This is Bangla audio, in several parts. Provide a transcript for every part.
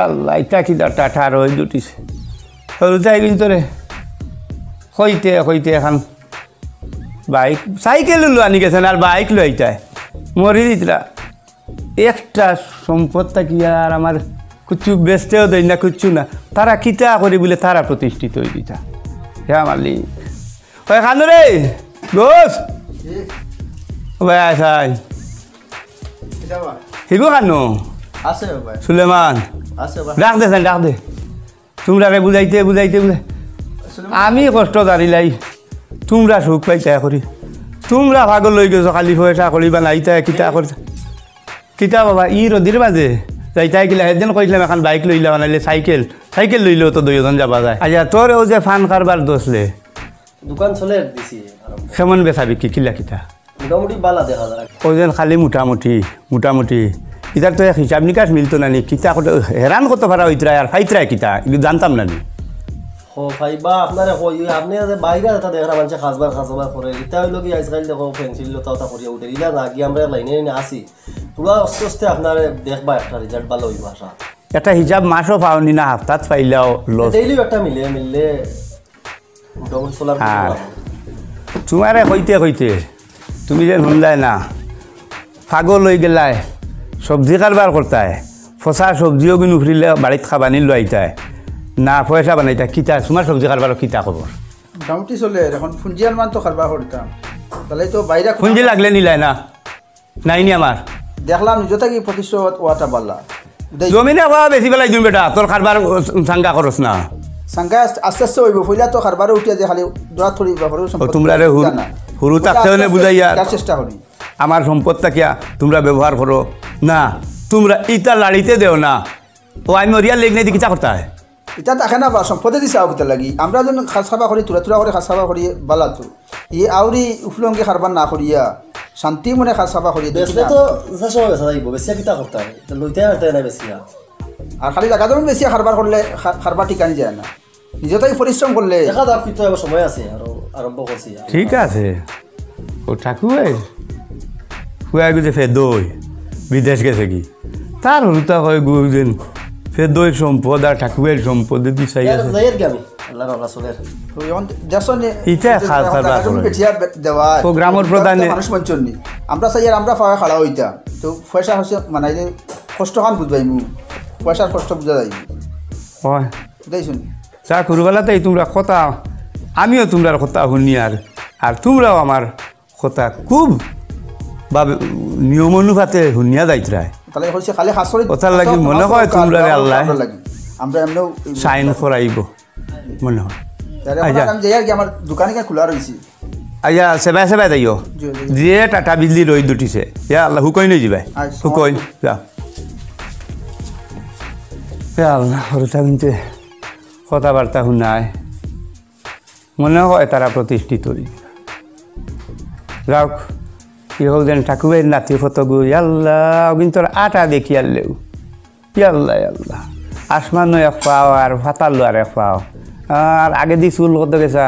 আল্লাহ ইটা কি টাটা রই জুটিছে সৰুতাই কিন্তু রে হইতে হইতে এখন বাইক সাইকেল লো আনি গেছেন আর বাইক লো এইটাই মরি দিতরা একটা সম্পদ থাকি আর আমার কিছু বেচতেও দেয় না কিচ্ছু না তারা কিতা করি বলে তারা প্রতিষ্ঠিত হয়ে দিতা হ্যাঁ মালিক ওই খানু রে গোস ভাই আসাই হিগো খানু আছে ভাই সুলেমান আছে ভাই ডাক দে ডাক দে তোমরা বুঝাইতে বুঝাইতে আমি কষ্ট দাঁড়িলাই তোমরা সুখ পাইতা করি তোমরা ভাগল লই গেছো খালি পয়সা করিবা নাইতা কিতা করতা কিতা বাবা ই রদির বাজে যাইতাই গেলে সেদিন কইছিলাম এখন বাইক লইলা বানাইলে সাইকেল লইলেও তো দুইজন যাবা যায় আচ্ছা তোর ও যে ফান কারবার দোষলে দোকান চলে দিছি কেমন বেচা বিক্রি কিলা কিতা মোটামুটি বালা দেখা যায় ওই যেন খালি মোটামুটি ইতার তো হিসাব নিকাশ মিলতো না নি কিতা হেরান কত ভাড়া হইতরা আর ফাইতরা কিতা এগুলো জানতাম না নি ও ভাইবা আপনারা কই আপনি যে বাইরে এটা দেখা মানুষ খাসবার করে এটা হইলো কি আজকাল দেখো পেন্সিল লতা করিয়া উঠে ইলা না কি আমরা লাইনে আসি পুরা অস্তে আপনার দেখবা একটা রেজাল্ট ভালো হইব আশা একটা হিসাব মাসও পাওনি না হাফতাত পাইলাও লস ডেইলি একটা মিলে মোটামুটি সোলার তোমারে কইতে তুমি যে শুনলাই না ফাগল লই গেলাই সবজি কারবার করতায় ফসা সবজিও কিনো ফুরিলে বাড়িত খাবানি লইতায় না পয়সা বানাইতা কিতা তোমার সবজি কারবার কিতা খবর মোটামুটি চলে এখন ফুঞ্জিয়ান মান তো কারবার করতাম তাহলে তো বাইরে ফুঞ্জি লাগলে নিলাই না নাইনি আমার দেখলাম যত কি প্রতিষ্ঠা ওয়াটা বাল্লা জমিনে হওয়া বেশি বেলাই দিম বেটা তোর কারবার সাঙ্গা করস না সাঙ্গা আস্তে আস্তে হইব ফইলা তো কারবারে উঠিয়া যে খালি দোয়া থরি ব্যাপারে তোমরা রে হুরু থাকতে হলে বুঝাইয়া চেষ্টা করি আমার সম্পদটা কিয়া তোমরা ব্যবহার করো না তোমরা ইটা লাড়িতে দেও না ও আমি মরিয়া লেগ নাই কিতা করতে হয় এটা দেখে না বা সম্পদে দিছে আউকিতা লাগি আমরা যেন খাস খাবা করি তুরা করে খাস খাবা করি বালাতো ই আউরি উফলঙ্গে কারবার না করিয়া শান্তি মনে খাস খাবা করি বেশি তো যা সময় বেশি যাইব বেশি কিতা করতে হয় তো লইতে হতে না বেশি আর খালি জায়গা জমি বেশি কারবার করলে কারবার ঠিকানি যায় না নিজেই পরিশ্রম করলে দেখা দাও কিন্তু এবার সময় আছে আর আরম্ভ করছি ঠিক আছে ও ঠাকুর হুয়া গুজে ফের দই বিদেশ গেছে কি তার হলুতা হয় গুজেন ফের দই সম্পদ আর ঠাকুরের সম্পদ দিশাই আছে গ্রামের প্রধানে আমরা চাই আর আমরা পাওয়া খাড়া হইতা তো পয়সা হচ্ছে মানে কষ্ট খান বুঝবাই মু পয়সার কষ্ট বুঝা যাই হয় শুন চা করবেলাতেই তোমরা কথা আমিও তোমরার কথা শুনি আর তোমরাও আমার কথা খুব বা নিয়ম অনুপাতে শুনিয়া যাইতরায় তাহলে হচ্ছে খালি হাসরি কথার লাগি মনে হয় তোমরা আল্লাহ আমরা এমনিও সাইন করাইব মনে হয় আমি যাই আর কি আমার দোকানে খোলা রয়েছে আচ্ছা সেবাই যাইও যে টাটা বিজলি রই দুটিছে ইয়া আল্লাহ হুকই নই যাবাই হুকই যা আল্লাহ হরতা কিন্তু কথাবার্তা শুনায় মনে হয় তারা প্রতিষ্ঠিত যাওক কি হল যেন ঠাকুরের নাতি ফতগু আল্লাহ কিন্তু আটা দেখি আনলেও আল্লাহ আল্লাহ আসমানো এক পাও আর ফাতালো আর এক পাও আর আগে দি চুল কত গেছা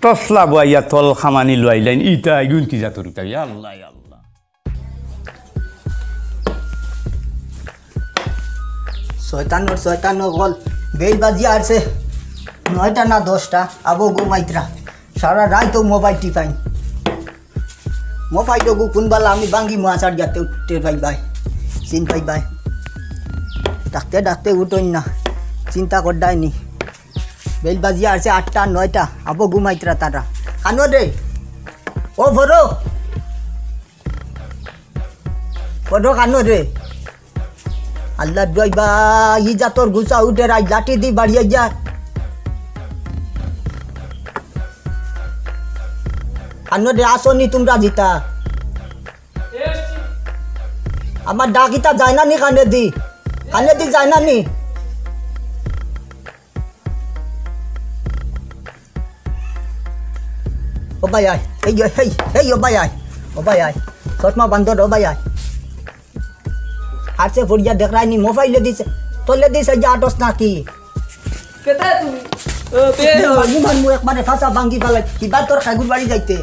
টসলা বইয়া তল খামানি লাইন ইটা এগুন কি জাতর আল্লাহ আল্লাহ শয়তানো বল বেল বাজি আসছে 9টা না 10টা আবো ঘুমাইতরা সারা রাত তো মোবাইল টিপাই মোবাইল গু কোনবালা আমি বাঙ্গি মাছার যাতে উঠতে ভাই চিন ভাই ডাকতে উঠোই না চিন্তা করদাইনি বেল বাজি আসছে 8টা 9টা আবো ঘুমাইতরা তারা কানো রে ও ভরো কানো রে আল্লাহ দইবা ই জাতর গুছা উঠে রাই লাঠি দি বাড়িয়ে যা কানো রে আসনি তোমরা জিতা আমার ডাকিতা যায় না নি কানে দি যায় না নি ও ভাই আয় এই ও ভাই আয় চশমা বান্ধব ও ভাই আয় আজকে ফরিয়া দেখ রাইনি মোবাইলে দিছে তোলে দিছে যে আটস নাকি কেতা তুমি মু একবারে ফাঁসা ভাঙ্গি ফেলাই কিবা তোর খাগুর বাড়ি যাইতে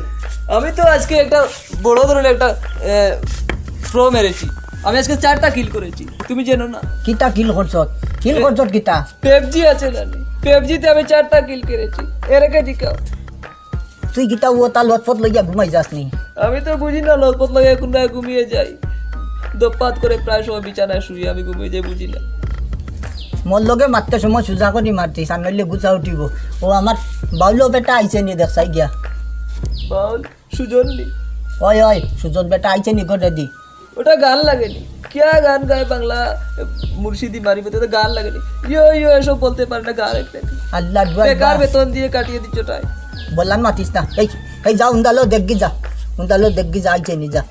আমি তো আজকে একটা বড় ধরনের একটা প্রো মেরেছি আমি আজকে 4টা কিল করেছি, তুমি জানো না? কিতা কিল করছত কিতা পেপজি আছে নানি, পেপজিতে আমি 4টা কিল করেছি। এর আগে জিকাও। তুই কিতা ও তা লটপট লইয়া ঘুমাই যাস নি? আমি তো বুঝি না, লটপট লাগে কোনটা ঘুমিয়ে যাই, দোপাত করে প্রায় সময় বিছানায় শুয়ে আমি ঘুমিয়ে যাই, বুঝি না। মোর লগে মারতে সময় সোজা করে মারতিস, আর নইলে গুছা উঠিব। ও আমার বাউলো বেটা আইছে নি দেখছাই গিয়া? বাউল সুজন নি? ওই সুজন বেটা আইছে নি করে দি। ওটা গান লাগেনি, क्या গান গায় বাংলা মুর্শিদি মারি বেতে, গান লাগেনি। ইয়ো ইয়ো এসব বলতে পারে না, গান একটা আল্লাহ বেকার বেতন দিয়ে কাটিয়ে দিচ্ছ টাই। বললাম মাতিস না। এই যা উন্দালো দেখগি যা, আইছে নি যা।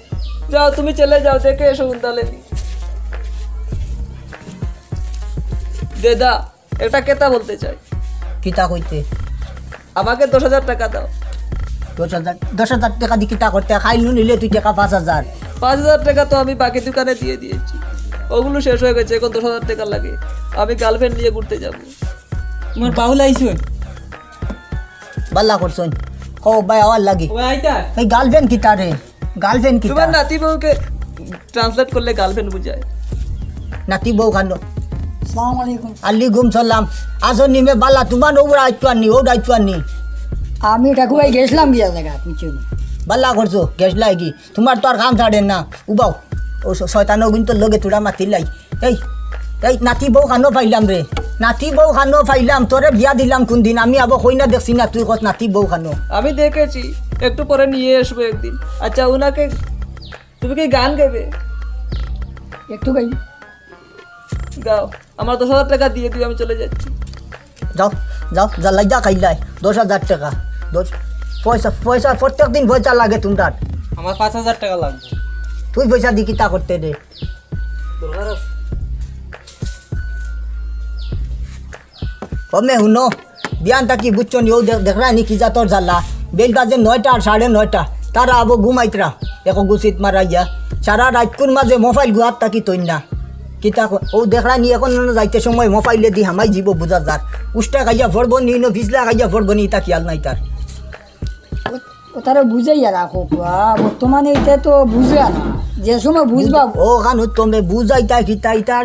যাও তুমি চলে যাও, দেখে এসো উন্দালে। দেদা একটা কেতা বলতে চাই। কিতা কইতে? আমাকে 10,000 টাকা দাও। 10,000 টাকা দি কিতা করতে? খাইলু নিলে তুই টাকা 5,000। 5,000 টাকা তো আমি বাকি দোকানে দিয়ে দিয়েছি, ওগুলো শেষ হয়ে গেছে, এখন 10,000 টাকা লাগে। আমি গার্লফ্রেন্ড নিয়ে ঘুরতে যাব। তোমার বাহুল আইসো? বাল্লা করছন কও ভাই আওয়ার লাগি। ওই আইতা এই গার্লফ্রেন্ড কিতা রে? গার্লফ্রেন্ড কিতা? তোমার নাতি বউকে ট্রান্সলেট করলে গার্লফ্রেন্ড বুঝায়। নাতি বউ খানো। আসসালামু আলাইকুম। আলাইকুম সালাম। আসো নিমে বাল্লা, তোমার ও দায়িত্ব আনি। আমি ঠাকুর গেছিলাম গিয়া জায়গা কিছু বাল্লা করছো গেছলাই কি? তোমার তো আর কাম ছাড়েন না, উবাও। ও শয়তানো কিন্তু লগে তোরা মাতিলাই। এই নাতি বউ খানো পাইলাম রে, নাতি বউ খানো পাইলাম। তোরে বিয়া দিলাম কোন দিন? আমি আবার কই না দেখছি না, তুই কস নাতি বউ খানো। আমি দেখেছি, একটু পরে নিয়ে আসবো একদিন। আচ্ছা ওনাকে তুমি কি গান গাইবে? একটু গাই গাও, আমার 10,000 টাকা দিয়ে দিও, আমি চলে যাচ্ছি। যাও জ্বালাই যা খাইলাই 10,000 টাকা। পয়সা প্রত্যেক দিন পয়সা লাগে তোমার। আমার 5,000 টাকা লাগবে। তুই পয়সা দি কিতা করতে রে? দরকার আছে। কমে শুনো, বিয়ানটা কি বুঝছো নি? ও দেখরা নি কি যা তোর জ্বালা। বেল বাজে 9টা আর 9:30, তারা আবো ঘুমাইতরা একো গুছিত মারাইয়া। সারা রাত কোন মাঝে মোবাইল গুয়াত থাকি তৈন না কিতা। ও দেখরা নি এখন যাইতে সময় মোবাইলে দি হামাই যাব বুঝা যার। উষ্টা খাইয়া ভরবো নি, ভিজলা খাইয়া ভরবো নি, তা খেয়াল নাই তার। তারা বুঝাইয়া রাখো, বর্তমানে এটা তো বুঝে না, যে সময় বুঝবা। ও খানো তুমি বুঝাইতা কিতা? ইতা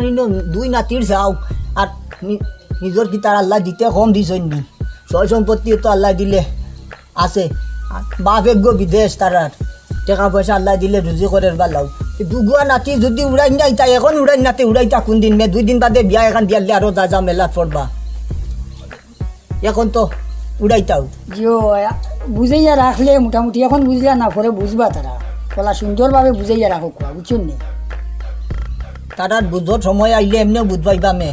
দুই নাতির যাও, আর নিজের কিতার আল্লাহ দিতে কম দিছই নি। সয় সম্পত্তি তো আল্লাহ দিলে আছে, বাপ একগো বিদেশ, তারার টাকা পয়সা আল্লাহ দিলে রুজি করে বালাও। দুগুয়া নাতি যদি উড়াই যাইতা, এখন উড়াই নাতে উড়াইতা কোন দিন? 2 দিন বাদে বিয়া এখন বিয়ালে আরো যা মেলাত পড়বা। এখন তো উড়াইতাও। জিও বুঝাইয়া রাখলে মোটামুটি, এখন বুঝলা না পরে বুঝবা। তারা কলা সুন্দরভাবে বুঝাইয়া রাখো, বুঝছেন নি? তারার বুঝর সময় আইলে এমনিও বুঝবাইবা মে।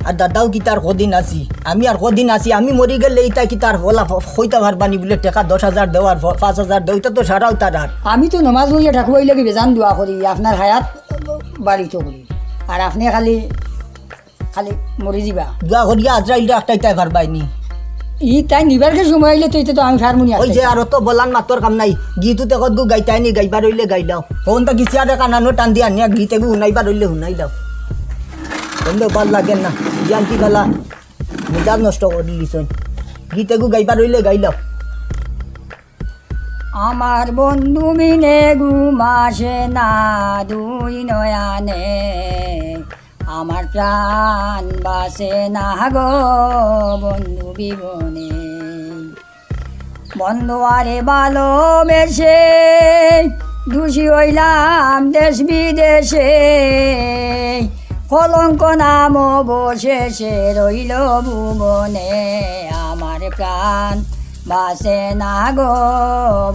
আর দাদাও কি তার কদিন আছি, আমি আর কদিন আছি। আমি মরি গেলে এইটা কি তার ওলা হইতে পারবানি বলে টাকা 10,000 দেওয়ার 5,000 দেও, এটা তো সারাও তার। আমি তো নমাজ বইয়া ঠাকুর লাগে বেজান দোয়া করি আপনার হায়াত বাড়িত করি, আর আপনি খালি মরি যাবা দোয়া করিয়া আজরাইলটা একটাইটাই পারবাইনি। তাই নিবারকে সময় আইলে তো এটা তো আমি হারমোনি ওই যে আর তো বলান মাতর কাম নাই, গীতু দেখত গু গাইতাই নি, গাইবার হইলে গাই দাও। ফোন তো গিছি আর কানানো টান দিয়া নিয়া গীতে গু শুনাইবার হইলে শুনাই দাও। বন্ধু ভাল লাগে না, জানতি গলা মেজাজ নষ্ট করে দিছই। গীতে গু গাইবার হইলে গাই দাও। আমার বন্ধু বিনে ঘুমাসে না দুই নয়ানে, আমার প্রাণ বাসে না গো বন্ধু বিবনে। বন্ধু আরে ভালোবেসে দোষী হইলাম দেশ বিদেশে, কলঙ্ক নাম অবশেষে রইল ভুবনে। আমার প্রাণ বাসে না গো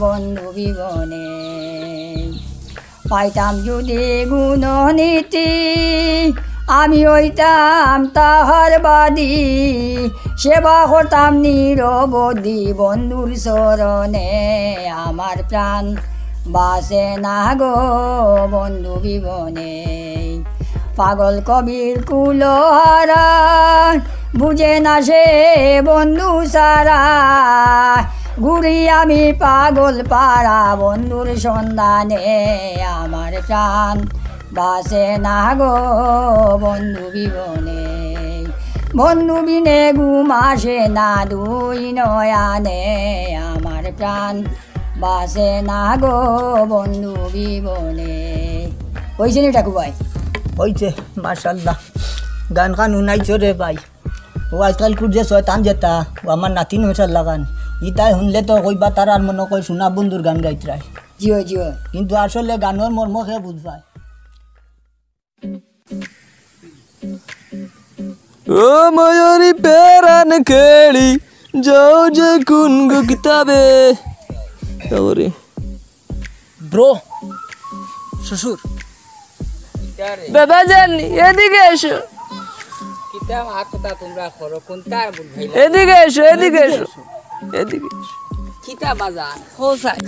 বন্ধু বিবনে। পাইতাম যদি গুণনীতি আমি হইতাম তাহার বাদী, সেবা করতাম নিরবধি বন্ধুর চরণে। আমার প্রাণ বাসে না গো বন্ধু বিবনে। পাগল কবির কুলহারা বুঝে না সে বন্ধু সারা, ঘুরি আমি পাগল পাড়া বন্ধুর সন্ধানে। আমার প্রাণ বাসে না গো বন্ধু বিবনে। বন্ধু বিনে ঘুমাসে না দুই নয়ানে, আমার প্রাণ বাসে না গো বন্ধু বিবনে। হয়েছে নি ঠাকুর ভাই? হয়েছে মার্শাল্লাহ গান খান শুনাইছো রে ভাই ও আজকাল কুর যে শয়তান যেতা ও আমার নাতিন মার্শাল্লাহ গান ইতাই শুনলে তো কইবা তার আর মনে কই সোনা বন্ধুর গান গাইতরাই জি হয় জি হয় কিন্তু আসলে গানের মর্ম সে বুঝবাই ও ময়ূরী পেরান খেলি যাও যে কোন গো কিতাবে ওরে ব্রো শ্বশুর দাদা জানি এদিকে এসো কিতাব আতটা তোমরা করো কোনটার বুঝাইলা এদিকে এসো এদিকে এসো এদিকে কিতাব বাজার হোসাই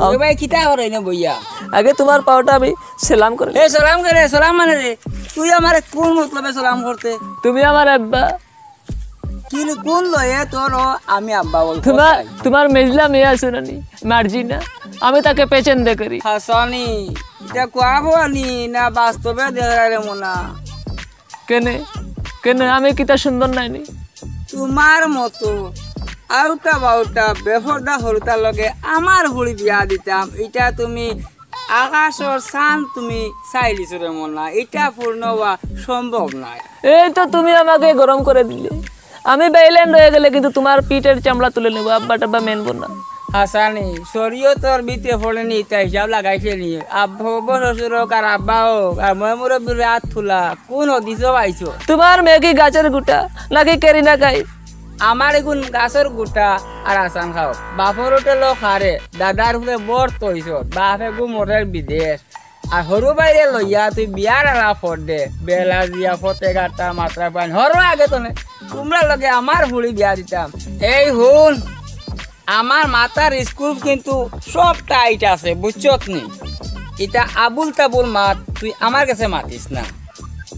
ওই ভাই কিতাব হরই না বইয়া আগে তোমার পাওটা আমি সালাম করে এ সালাম করে সালাম মানে রে তুই আমারে কোন মতলবে সালাম করতে তুমি আমার আব্বা কি কোন লয়ে তোর আমি আব্বা বল তোমার মেজলা মেয়ে আছে নানি মার্জিনা আমি তাকে পেছন্দে করি হাসানি এটা কোয়া বলি না বাস্তবে দেখাইলে মোনা কেনে কেনে আমি কিতা সুন্দর নাইনি তোমার মতো আউটা বাউটা বেফরদা হরতার লগে আমার হুড়ি বিয়া দিতাম এটা তুমি আকাশর সান তুমি চাইলিছ রে মনা এটা পূর্ণ হওয়া সম্ভব নয় এই তো তুমি আমাকে গরম করে দিলে আমি বাইল্যান্ড হয়ে গেলে কিন্তু তোমার পিঠের চামড়া তুলে নেবো আব্বা টাব্বা মেনবো না হাসানি শরীয় তোর বিতে পড়েনি তা হিসাব লাগাইছে নি আব্বা হোক শ্বশুর হোক আর আব্বা হোক আর মই মুরব্বীর হাত থুলা কোন দিছ পাইছো তোমার মেয়ে কি গাছের গুটা নাকি কেরিনা খাই আমার এগুন গাছের গুটা আর আসান খাও বাপর হোটেল খারে দাদার হুলে বর তৈছ বাপে গু মরের বিদেশ আর সরু বাইরে লইয়া তুই বিয়ার আলা ফট দে বেলা দিয়া ফতে গাটা মাত্রা পান হর আগে তো তোমরা লগে আমার হুড়ি বিয়া দিতাম এই হুন আমার মাতার স্কুল কিন্তু সব টাইট আছে বুঝছত নি এটা আবুল তাবুল মাত তুই আমার কাছে মাতিস না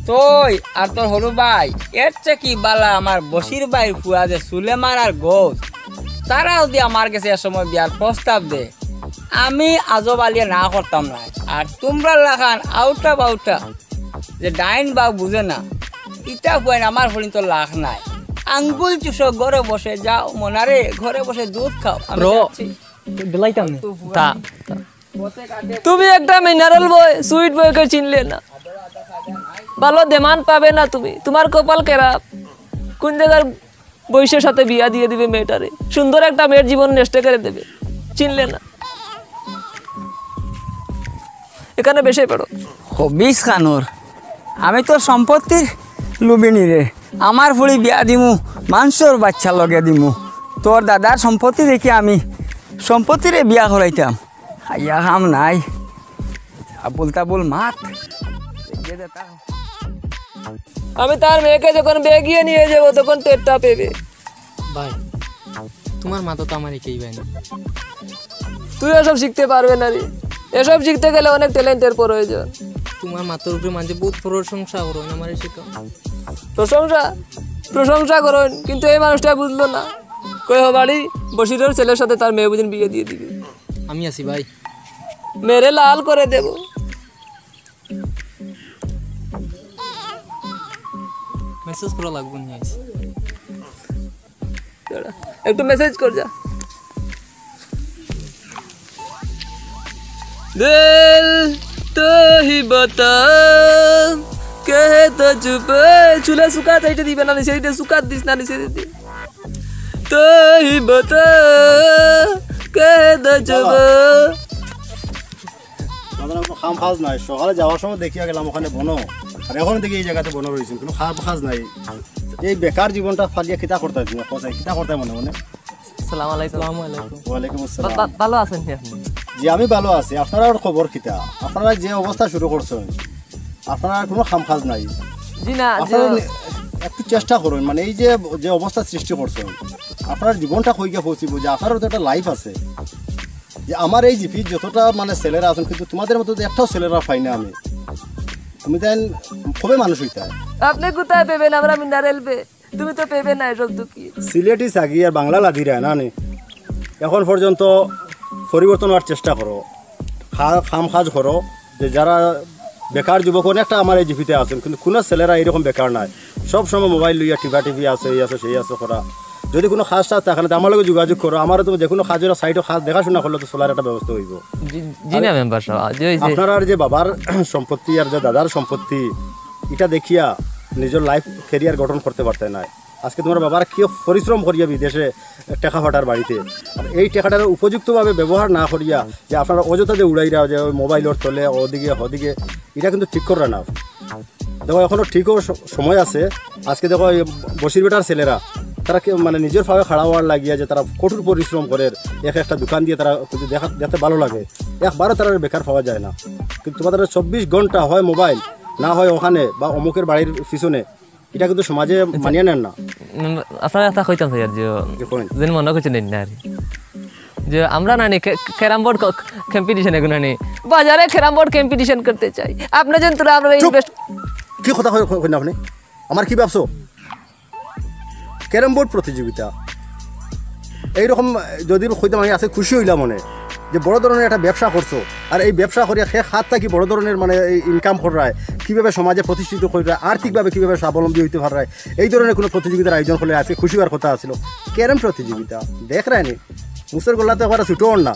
তুই আর তোর হরু ভাই এর চেয়ে কি বালা আমার বসির ভাইয়ের ফুয়া যে সুলেমান আর গোস তারা যদি আমার কাছে এ সময় বিয়ার প্রস্তাব দে আমি আজব আলিয়া না করতাম না আর তোমরা লাখান আউটা বাউটা যে ডাইন বা বুঝে না ইটা ফুয়াই আমার হরিণ তো লাখ নাই আঙ্গুল চুষো ঘরে বসে যাও মনারে ঘরে বসে দুধ খাও তুমি একটা মিনারেল বয় সুইট বয়কে চিনলে না ভালো দেমান পাবে না তুমি তোমার কপাল কেরাপ কোন জায়গার বয়সের সাথে বিয়া দিয়ে দিবে মেয়েটারে সুন্দর একটা মেয়ের জীবন নষ্ট করে দেবে চিনলে না এখানে বেশি পড়ো হবিস খানোর আমি তোর সম্পত্তির লুবিনি রে আমার ফুড়ি বিয়া দিমু মাংসর বাচ্চা লগে দিমু তোর দাদার সম্পত্তি দেখি আমি সম্পত্তিরে বিয়া করাইতাম খাইয়া খাম নাই আবুল তাবুল মাত আমি তার মেয়েকে যখন বেগিয়ে নিয়ে যাবো তখন টেরটা পেবে ভাই তোমার মাথা তো আমার একেই ভাই না তুই এসব শিখতে পারবে না রে এসব শিখতে গেলে অনেক ট্যালেন্টের প্রয়োজন তোমার মাথার উপরে মাঝে বহুত প্রশংসা করো না আমার শেখাও প্রশংসা প্রশংসা করুন কিন্তু এই মানুষটা বুঝলো না কই বাড়ি বসিরের ছেলের সাথে তার মেয়ে বুঝিন বিয়ে দিয়ে দিবি আমি আছি ভাই মেরে লাল করে দেব মেসেজ করা লাগবে না একটু মেসেজ কর যা দিল তো হি বতা কে তো চুপ চুলা সুকা চাইতে দিবে না সেইটা সুকা দিস না নিচে দিদি তো হি বতা কে তো চুপ খাম খাজ নাই সকালে যাওয়ার সময় দেখিয়া গেলাম ওখানে বনো আর এখন দেখি এই জায়গাতে বনো রয়েছে কিন্তু খাম খাজ নাই এই বেকার জীবনটা ফালিয়া কিতা করতে কিতা করতে মনে মনে আসসালামু আলাইকুম ওয়ালাইকুম আসসালাম ভালো আছেন কি আপনি জি আমি ভালো আছি আপনারা খবর কিতা আপনারা যে অবস্থা শুরু করছেন আপনারা কোনো খাম খাজ নাই জি না আপনারা একটু চেষ্টা করুন মানে এই যে যে অবস্থা সৃষ্টি করছেন আপনার জীবনটা হইয়া পৌঁছিব যে আপনারও তো একটা লাইফ আছে যে আমার এই জিপি যতটা মানে ছেলেরা আছেন কিন্তু তোমাদের মতো একটাও ছেলেরা পাই না আমি তুমি দেন খুবই মানুষ হইতে আপনি কোথায় পেবেন আমরা মিনারেল পে তুমি তো পেবে না এসব দুঃখী সিলেটি সাগি আর বাংলা লাগি রে না নে এখন পর্যন্ত পরিবর্তন হওয়ার চেষ্টা করো খাম কাজ করো যে যারা বেকার যুবক অনেকটা আমার এই জিপিতে আছেন কিন্তু কোনো ছেলেরা এরকম বেকার নাই সব সময় মোবাইল লইয়া টিভি আছে এই আছে সেই আছে করা যদি কোনো খাস টাস থাকে না আমার লগে যোগাযোগ করো, আমারও তো যে কোনো কাজের সাইডও খাস দেখাশোনা করলে তো চলার একটা ব্যবস্থা হইব। জি না মেম্বার সাহেব, যে হইছে আপনার আর যে বাবার সম্পত্তি আর যে দাদার সম্পত্তি এটা দেখিয়া নিজের লাইফ ক্যারিয়ার গঠন করতে পারতে না। আজকে তোমার বাবার কি পরিশ্রম করিয়া বিদেশে টাকা ফাটার বাড়িতে, আর এই টাকাটার উপযুক্তভাবে ব্যবহার না করিয়া যে আপনারা অযথা যে উড়াইরা যে ওই মোবাইলের তলে ওদিকে হদিকে, এটা কিন্তু ঠিক করে না। দেখো এখনও ঠিকও সময় আছে। আজকে দেখো বসির বেটার ছেলেরা তারা মানে নিজের ভাবে খাড়া হওয়ার লাগিয়া যে তারা কঠোর পরিশ্রম করে একটা দোকান দিয়ে তারা যাতে ভালো লাগে, একবারও তারা বেকার পাওয়া যায় না। কিন্তু তোমাদের 24 ঘন্টা হয় মোবাইল, না হয় ওখানে বা অমুকের বাড়ির পিছনে, এটা কিন্তু সমাজে মানিয়ে নেন না। আপনার কথা কইতাম স্যার যে যেন মনে করছেন না আর যে আমরা না ক্যারাম বোর্ড কম্পিটিশন এগুলো নেই, বাজারে ক্যারাম বোর্ড কম্পিটিশন করতে চাই। আপনি যেন তোরা আমরা ইনভেস্ট কি কথা কইনা আপনি? আমার কি ভাবছো? ক্যারাম বোর্ড প্রতিযোগিতা এইরকম যদি হইতাম আমি আছে খুশি হইলাম মনে যে বড় ধরনের একটা ব্যবসা করছো, আর এই ব্যবসা করিয়া সে হাত থাকি বড় ধরনের মানে ইনকাম করায়, কীভাবে সমাজে প্রতিষ্ঠিত করা, আর্থিকভাবে কীভাবে স্বাবলম্বী হইতে পারায়, এই ধরনের কোনো প্রতিযোগিতার আয়োজন করলে আজকে খুশি হওয়ার কথা ছিল। ক্যারাম প্রতিযোগিতা দেখ রায়নি মুসের গোল্লা তো একটা ছুটো না,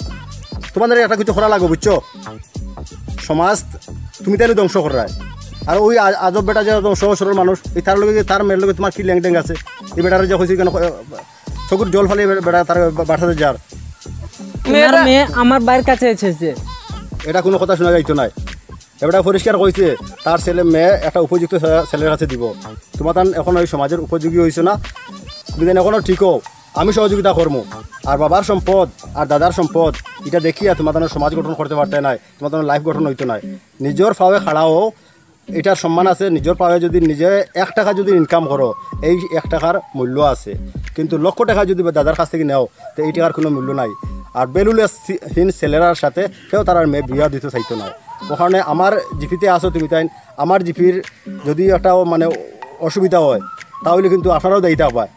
তোমাদের একটা কিছু করা লাগবে বুঝছো? সমাজ তুমি তাই ধ্বংস করায়। আর ওই আজব বেটা যে সহজ সরল মানুষ, এই তার লগে তার মেয়ের লগে তোমার কি ল্যাংড্যাং আছে? এই বেটার যে হয়েছে কেন চকুর জল ফালে বেটা তার বাসাতে যার মেয়ে আমার বাইরের কাছে এসেছে, এটা কোনো কথা শোনা যাইতো নাই। এবারটা পরিষ্কার কইছে তার ছেলে মেয়ে একটা উপযুক্ত ছেলের কাছে দিব। তোমার তান এখন ওই সমাজের উপযোগী হয়েছে না, তুমি যেন এখনও ঠিকও আমি সহযোগিতা করবো। আর বাবার সম্পদ আর দাদার সম্পদ এটা দেখিয়া তোমার তার সমাজ গঠন করতে পারতে নাই, তোমার তার লাইফ গঠন হইতো নাই। নিজের পাওয়ে খাড়াও এটার সম্মান আছে, নিজের পাওয়ে যদি নিজে 1 টাকা যদি ইনকাম করো এই 1 টাকার মূল্য আছে, কিন্তু লক্ষ টাকা যদি দাদার কাছ থেকে নেও তো এই টাকার কোনো মূল্য নাই। আর বেলুলহীন ছেলেরার সাথে কেউ তার মেয়ে বিয়া দিতে চাইতো না। ওখানে আমার জিপিতে আসো তুমি তাই, আমার জিপির যদি একটা মানে অসুবিধা হয় তাহলে কিন্তু আপনারাও দায়িত্ব পায়,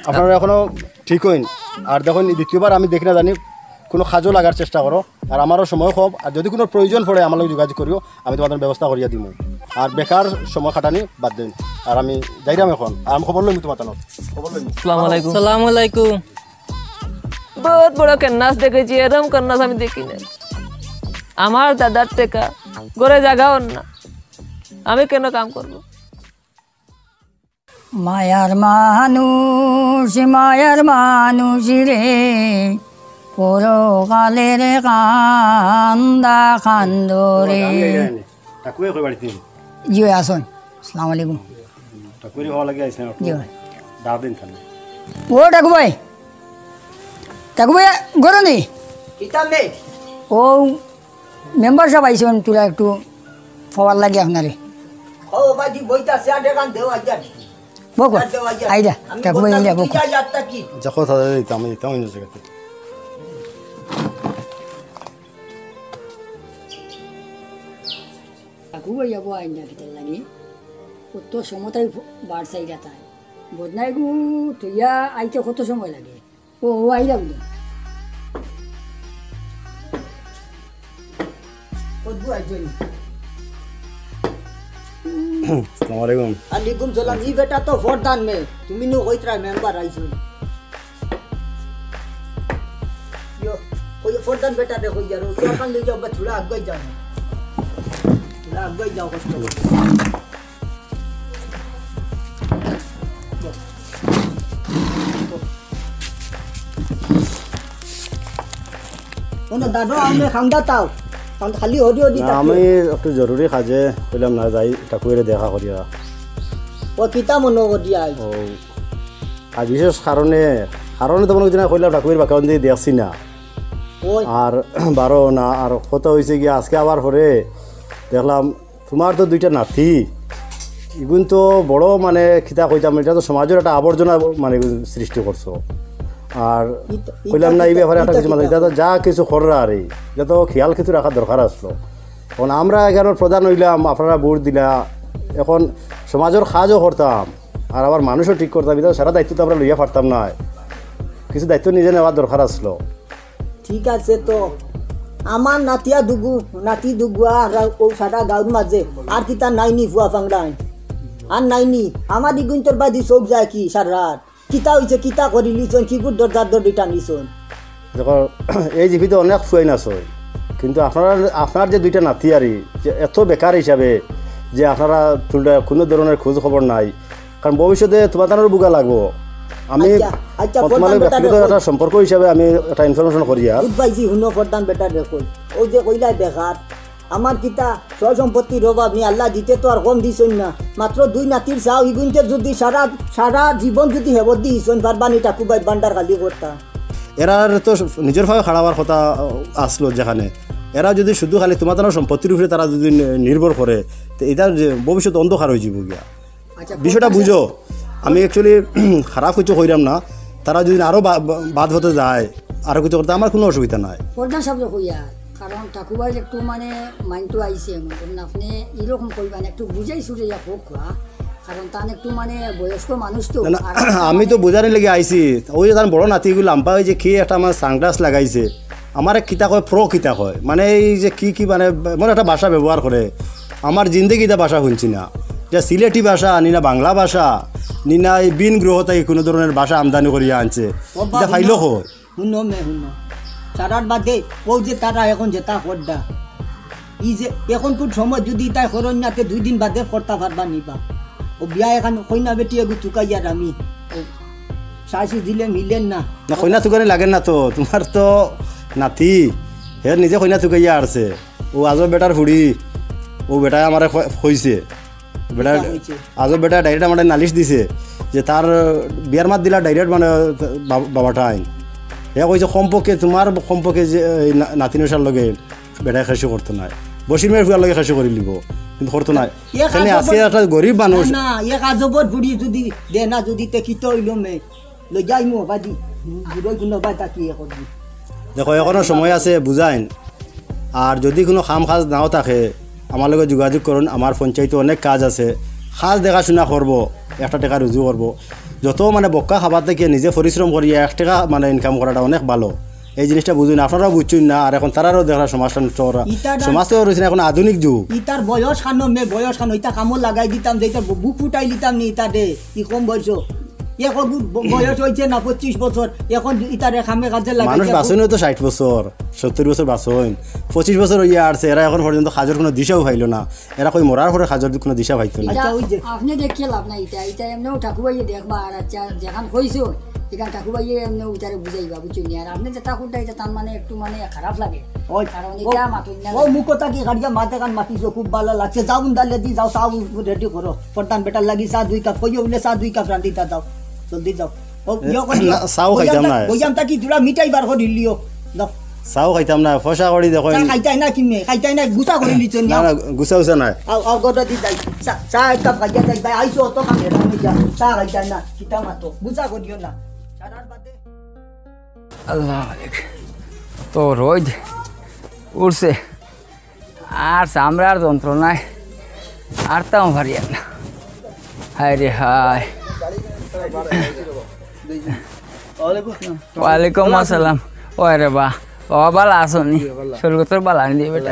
আপনারা এখনও ঠিক হইন। আর দেখুন দ্বিতীয়বার আমি দেখি না জানি কোনো কাজও লাগার চেষ্টা করো, আর আমারও সময় কম, আর যদি কোনো প্রয়োজন পড়ে আমার লোক যোগাযোগ করিও, আমি তোমাদের ব্যবস্থা করিয়া দিব। আর বেকার সময় খাটানি বাদ দিন। আর আমি যাইরাম এখন, আর আমি খবর লইম তোমার তানো খবর লইম। আসসালামু আলাইকুম। বহুত বড় কেন্নাস দেখেছি, এরকম কেন্নাস আমি দেখি না। আমার দাদার টেকা ঘরে জাগাও না, আমি কেন কাম করব? মায়ার মানুষ রে পরকালের কান্দা কান্দরে। জি ভাই আসুন। আসসালামু আলাইকুম। ও ডাকু ভাই, ডাকু ভাই গরো নি ও মেম্বার সাহেব আইসেন, তোরা একটু খবর লাগে আপনারে বকো আইডা ডাকু ভাই আইডা বকো। দেখো তাদের আমি দিতাম অন্য জায়গাতে। ডাকু ভাই যাবো আইনা কিতার লাগে কত সময় তাই বার চাইরা তাই বদনাই গু তুইয়া আইতে কত সময় লাগে। ও আইলা বুঝা আলাইকুম সালাম। ই বেটা তো ভোটদান মে তুমি নো কইতরা মেম্বার আইছো यो कोई भोटदान बेटा देखो यार उसे अपन ले जाओ, बस थोड़ा आगे जाओ, थोड़ा आगे जाओ कष्ट ওনা দাদা আমি খান্দা তাও খালি হদি হদি তা আমি একটু জরুরি কাজে কইলাম না যাই টাকুরে দেখা করিয়া। ও কিতা মনো দিয়া ও আর বিশেষ কারণে তো মনে দিনা কইলাম টাকুর বাকাউন দিয়ে দেখছি না আর বারো না। আর কত হয়েছে কি আজকে আবার পরে দেখলাম তোমার তো 2টা নাতি, এগুন তো বড় মানে খিতা কইতাম এটা তো সমাজের একটা আবর্জনা মানে সৃষ্টি করছো। আর কইলাম না এই ব্যাপারে একটা কিছু মানে এটা তো যা কিছু কররা আর এটা তো খেয়াল কিছু রাখার দরকার আসলো। এখন আমরা এখানের প্রধান হইলাম, আপনারা ভোট দিলা, এখন সমাজের কাজও করতাম আর আবার মানুষও ঠিক করতাম, এটা সারা দায়িত্ব তো আমরা লইয়া পারতাম না, কিছু দায়িত্ব নিজে নেওয়ার দরকার আসলো। ঠিক আছে তো আমার নাতি দুগু আর ও সারা গাঁর মাঝে আর কিতা নাইনি ফুয়া ফাংড়াই আর নাইনি আমার দিগুন তোর বাদি চোখ যায় কি সারা রাত কিতা হইছে কিতা করি লিছন কি গুড দরজার দড়িটা নিছন দেখো এই জীবিত অনেক ফুয়াইন আছে কিন্তু আপনার যে দুইটা নাতি আরি যে এত বেকার হিসাবে যে আপনারা কোনো ধরনের খোঁজ খবর নাই কারণ ভবিষ্যতে তোমাদের বুকা লাগবো আমি তোমাদের ব্যক্তিগত একটা সম্পর্ক হিসাবে আমি একটা ইনফরমেশন করি আর বুঝবাইছি হুনো প্রধান বেটার দেখো ও যে কইলাই বেকার আমার কিতা সয় সম্পত্তির অভাব নি আল্লাহ দিতে তো আর কম দিছন না মাত্র 2 নাতির চাও ইগুনতে যদি সারা জীবন যদি হেবত দিছন বারবানি টাকুবাই বান্ডার খালি করতা এরা তো নিজের ভাবে খাড়াবার কথা আসলো যেখানে এরা যদি শুধু খালি তোমাদের সম্পত্তির উপরে তারা যদি নির্ভর করে তো এটার ভবিষ্যৎ অন্ধকার হয়ে যাব গিয়া বিষয়টা বুঝো আমি অ্যাকচুয়ালি খারাপ কিছু কইরাম না তারা যদি আরও বাদ হতে যায় আরও কিছু করতে আমার কোনো অসুবিধা নাই প্রধান সাহেব কইয়া কারণ ঠাকুরবাই একটু মানে মাইন্ডটো আইছে মনে করেন আপনি এরকম করবেন একটু বুঝাই সুঝে যা হোক কারণ তার একটু মানে বয়স্ক মানুষ তো আমি তো বোঝানি লেগে আইছি ওই যে তার বড় নাতিগুলো আম্পা ওই যে কি একটা আমার সানগ্লাস লাগাইছে আমার কিতা কয় প্রো কিতা কয় মানে এই যে কি মানে মনে একটা ভাষা ব্যবহার করে আমার জিন্দগিতে ভাষা শুনছি না যে সিলেটি ভাষা নি না বাংলা ভাষা নি না এই বিন গ্রহ থেকে কোনো ধরনের ভাষা আমদানি করিয়া আনছে এটা ফাইলো হয় শুনো সারার বাদে ও যে তারা এখন যেটা করদা ই যে এখন খুব সময় যদি তাই করন্যাতে 2 দিন বাদে করতে পারবা নিবা ও বিয়া এখন কইনা বেটি এগু তুকাইয়ার আমি শাসি দিলে মিলেন না কইনা তুকানি লাগেন না তো তোমার তো নাতি হে নিজে কইনা তুকাইয়া আসছে ও আজও বেটার ফুড়ি ও বেটায় আমার কইছে বেটা আজও বেটা ডাইরেক্ট আমার নালিশ দিছে যে তার বিয়ার মাত দিলা ডাইরেক্ট মানে বাবাটা আইন হে কইছে সম্পর্কে তোমার সম্পর্কে যে নাতিনসার লগে বেটায় খাসি করতো না বসির মেয়ের ফুয়ার লগে খাসি করে লিব কিন্তু করতো না এখানে আজকে একটা গরিব মানুষ না এক আজবর বুড়ি যদি দে না যদি তে কিতো হইলো মে লই যাই মো বাদি বুড়ো কোনো বাতা কি করবি দেখো এখনো সময় আছে বুঝাইন আর যদি কোনো কাম কাজ নাও থাকে আমার লগে যোগাযোগ করুন আমার পঞ্চায়েতে অনেক কাজ আছে কাজ দেখাশোনা করবো 1 টাকা রুজু করবো যত মানে বক্কা খাবার থেকে নিজে পরিশ্রম করিয়া 1 টাকা মানে ইনকাম করাটা অনেক ভালো এই জিনিসটা বুঝুন আপনারাও বুঝছেন না আর এখন তারারও দেখা সমাজটা সমাজ তো রয়েছে এখন আধুনিক যুগ ইতার বয়স খানো মে বয়স খানো ইতা কামো লাগাই দিতাম যে ইতার বুক ফুটাই দিতাম নি ইতা দে ই কম বয়স এখন বয়স হয়েছে না 25 বছর এখন ইতারে খামে কাজে লাগাই মানুষ বাঁচনও তো 60 বছর 70 বছর বাঁচন 25 বছর হইয়া আসছে এরা এখন পর্যন্ত খাজর কোনো দিশাও পাইলো না এরা কই মরার পরে খাজর কোনো দিশা পাইতো না আপনি দেখে লাভ নাই এটা এমনিও ঠাকুরবাইয়ে দেখবা আর আচ্ছা যেখান কইছো এখান ঠাকুরবাইয়ে এমনি উতারে বুঝাইবা বুঝুন আর আপনি যেটা করতে এটা তার মানে একটু মানে খারাপ লাগে ওই কারণ এটা মাতুন না ও মুকতা কি গাড়িয়া মাথা কান মাতিছো খুব ভালো লাগছে যাও দালে দি যাও সাউ রেডি করো পড়তান বেটার লাগি চা 2 কাপ কইও বলে চা 2 কাপ রান্দিতা দাও জলদি যাও ও ইয়ো করি সাউ খাইতাম না ওইয়াম তা কি দুলা মিঠাই বার করে লিও দাও সাউ খাইতাম না ফসা করি দেখো খাইতাই না কিমে খাইতাই না গুছা করে লিছেন না গুছা উছা নাই আও গডা দি যাই চা একটা খাইয়া যাই ভাই আইছো তো কামে রামে যা চা খাইতাই না কিতা মাতো গুছা করিও না সারার বাদে আল্লাহ মালিক তো রোজ উঠছে আর চামড়ার যন্ত্রণায় আর তাও ভারিয়া না হায় রে হায় ওয়ালাইকুম আসসালাম ও রে বা ও বালা আসনি শরীরতর বালা নি বেটা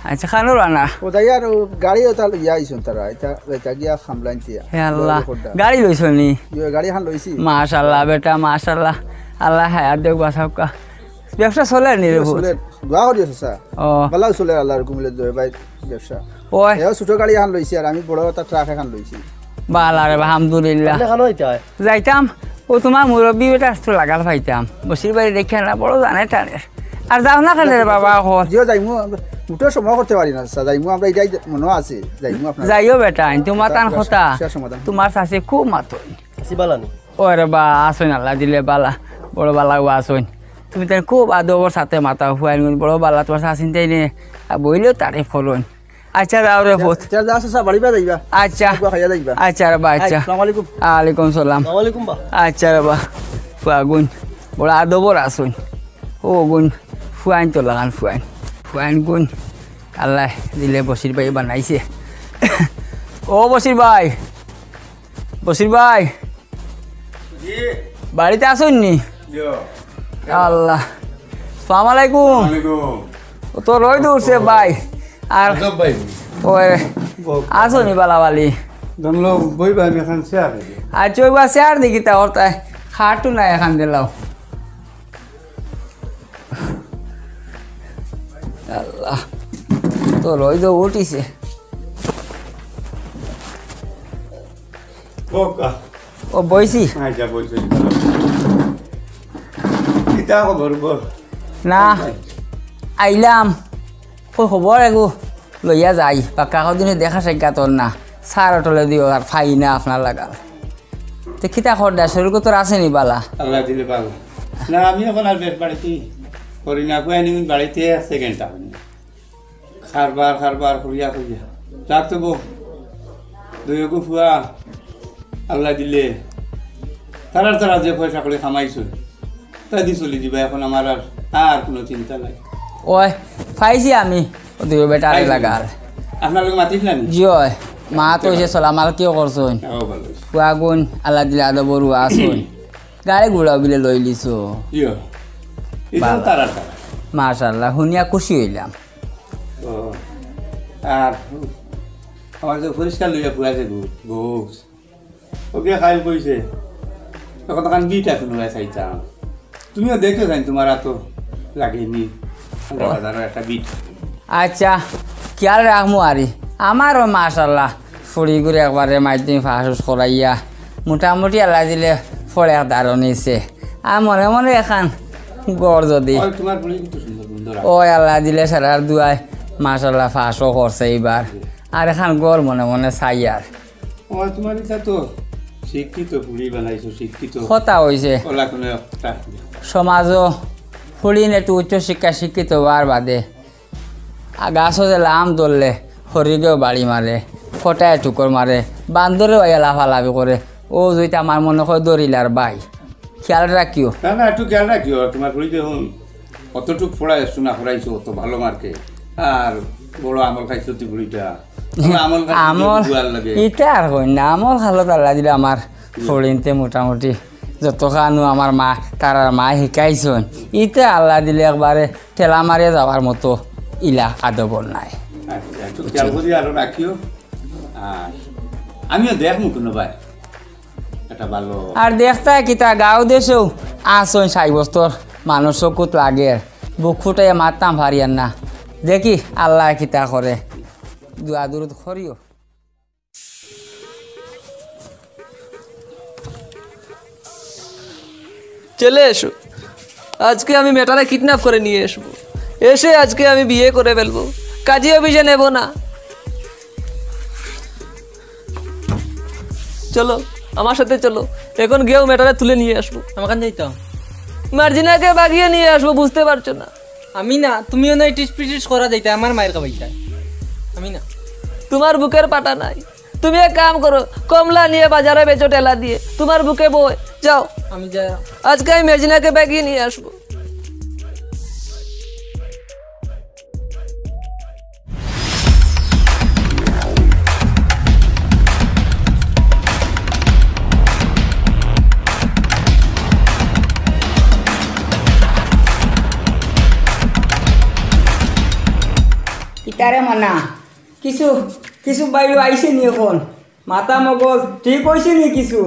আচ্ছা খানো রানা ও যাই আর গাড়ি ওটা ইয়া আইছন তারা এটা গিয়া খামলাইন তিয়া হে আল্লাহ গাড়ি লইছনি গাড়ি হান লইছি মাশাআল্লাহ বেটা মাশাআল্লাহ আল্লাহ হায়াত দেখ বাসাউকা ব্যবসা চলে নি রে চলে দোয়া করি আছে ও ভালো চলে আল্লাহর কুমিলে দয় ভাই ব্যবসা ওই এও ছোট গাড়ি হান লইছি আর আমি বড় একটা ট্রাক হান লইছি বালা রে আলহামদুলিল্লাহ খানো হইতা যাইতাম ও তোমার মুরব্বী বেটা আসতো লাগাল পাইতাম বসির বাড়ি দেখে না বড় জানে টানে আর যাও না কেন রে বাবা এখন জিও যাইমু উঠে সময় করতে পারি না যাইমু আমরা এটাই মনে আছে যাইমু আপনার যাইও বেটা তোমার টান কথা তোমার শাশি খুব মাতো বালানি ও রে বা আসইন আল্লাহ দিলে বালা বড় বালা আসইন তুমি তার খুব আদবর সাথে মাথা হুয়াইন বড় বালা তোমার শাসিন তাই নে বইলেও তারে ফলন আচ্ছা যাও রে ফোত আচ্ছা আচ্ছা রে বা আচ্ছা আলাইকুম সালাম আচ্ছা রে বা ফুয়াগুন বড় আদবর আসইন ও গুণ ফুয়াইন তো লাগান ফুয়াইন গুণ আল্লাহ দিলে বসির ভাই বানাইছে ও বসির ভাই বাড়িতে আসুন নি আল্লাহ সালাম আলাইকুম তো রই দূরছে ভাই আর ওই আসুনি বালাবালি জমলো বইবা আমি এখন চেয়ার আর চইবা চেয়ার দেখি তা ওর তাই খাটু নাই এখান দিলাও আল্লাহ তো রই তো উঠিছে ও বইছি আচ্ছা বইছি কিতা খবর বল না আইলাম কই খবর এগো লইয়া যাই পাক্কা কদিনে দেখা সাক্ষাৎ না সার অটলে দিও আর ফাই না আপনার লাগাল তো খিতা খরদা শরীর তোর আসেনি বালা আল্লাহ দিলে পাগল না আমি এখন আর বেশ বাড়িতে করি না কই আনি বাড়িতে সেকেন্ড টাইম খারবার করিয়া রাখতে বো দুই ফুয়া আল্লাহ দিলে তারা যে পয়সা করে খামাইছো তাই দিয়ে চলে যাবে এখন আমার আর কোনো চিন্তা নাই ওই ফাইছি আমি দুই বেটা লাগাল আপনার লোক মাতিস না জিয় মা তো এসে চল আমার কেউ করছন ফুয়া গুণ আল্লাহ দিলে আদা বড়ু আসুন গাড়ি ঘোড়া বিলে লই লিছো মাশাল্লাহ শুনিয়া খুশি হইলাম আর আমার যে পরিষ্কার লইয়া ফুয়াছে ঘোষ ওকে খাই কইছে তখন তখন বিটা শুনুয়া চাইতাম তুমিও দেখে যাই তোমার তো লাগেনি একটা বিট আচ্ছা খেয়াল রাখবো আরে আমারও মাশাল্লাহ ফুড়ি করে একবারে মাইদিন ফাঁস করাইয়া মোটামুটি আল্লাহ দিলে ফলে দাঁড়ো নিছে আর মনে মনে এখান গড় যদি তোমার ফুড়ি কিন্তু সুন্দর ও আল্লাহ দিলে সারার দুয়ায় মাশাল্লাহ ফাঁসও করছে এইবার আর এখান গড় মনে মনে চাই আর তোমার এটা তো শিক্ষিত ফুড়ি বানাইছো শিক্ষিত কথা হয়েছে সমাজও ফুড়ি একটু উচ্চ শিক্ষা শিক্ষিত হওয়ার বাদে গাছও যে লাম ধরলে হরিকেও বাড়ি মারে ফটায় টুকর মারে বান্দরেও লাফালাফি করে ও যদি আমার মনে হয় দরিলার বাই খেয়াল রাখিও না একটু খেয়াল রাখিও তোমার ফুড়িতে অতটুক ফোড়াই শোনা ফোড়াইছো অত ভালো মার্কে আর বড় আমল খাইছো তুই ফুড়িটা আমল এটা আর কই না আমল খালো আল্লাহ দিলে আমার ফড়িনতে মোটামুটি যত খানো আমার মা তার মা শিকাইছন ইটা আল্লাহ দিলে একবারে ঠেলা মারিয়ে যাওয়ার মতো ইলা আদবর নাই আরো রাখিও আমিও দেখবো কোনো ভাই এটা ভালো আর দেখতা কিতা গাঁও দেশেও আসন ৬০ বছর মানুষ চকুত লাগে বুক ফুটাই মারতাম পারিয়ান না দেখি আল্লাহ কিতা করে দুয়া দূরত করিও চলে এসো আজকে আমি মেয়েটারে কিডন্যাপ করে নিয়ে আসবো এসে আজকে আমি বিয়ে করে ফেলবো কাজে অভিজে নেব না চলো আমার সাথে চলো এখন গিয়েও মেয়েটারে তুলে নিয়ে আসবো আমাকে যাইতাম মার্জিনাকে বাগিয়ে নিয়ে আসবো বুঝতে পারছো না আমি না তুমিও না টিস পিটিস করা যাইতা আমার মায়ের কাবাইতা আমি না তোমার বুকের পাটা নাই তুমি এক কাম করো কমলা নিয়ে বাজারে বেচো টেলা দিয়ে তোমার বুকে বই যাও আমি যা আজকে আমি মেজিনাকে বাগিয়ে নিয়ে আসবো ইতারে মানা কিছু কিছু বাইরে আইসে নি এখন মাথা মগজ ঠিক হয়েছে নি কিছু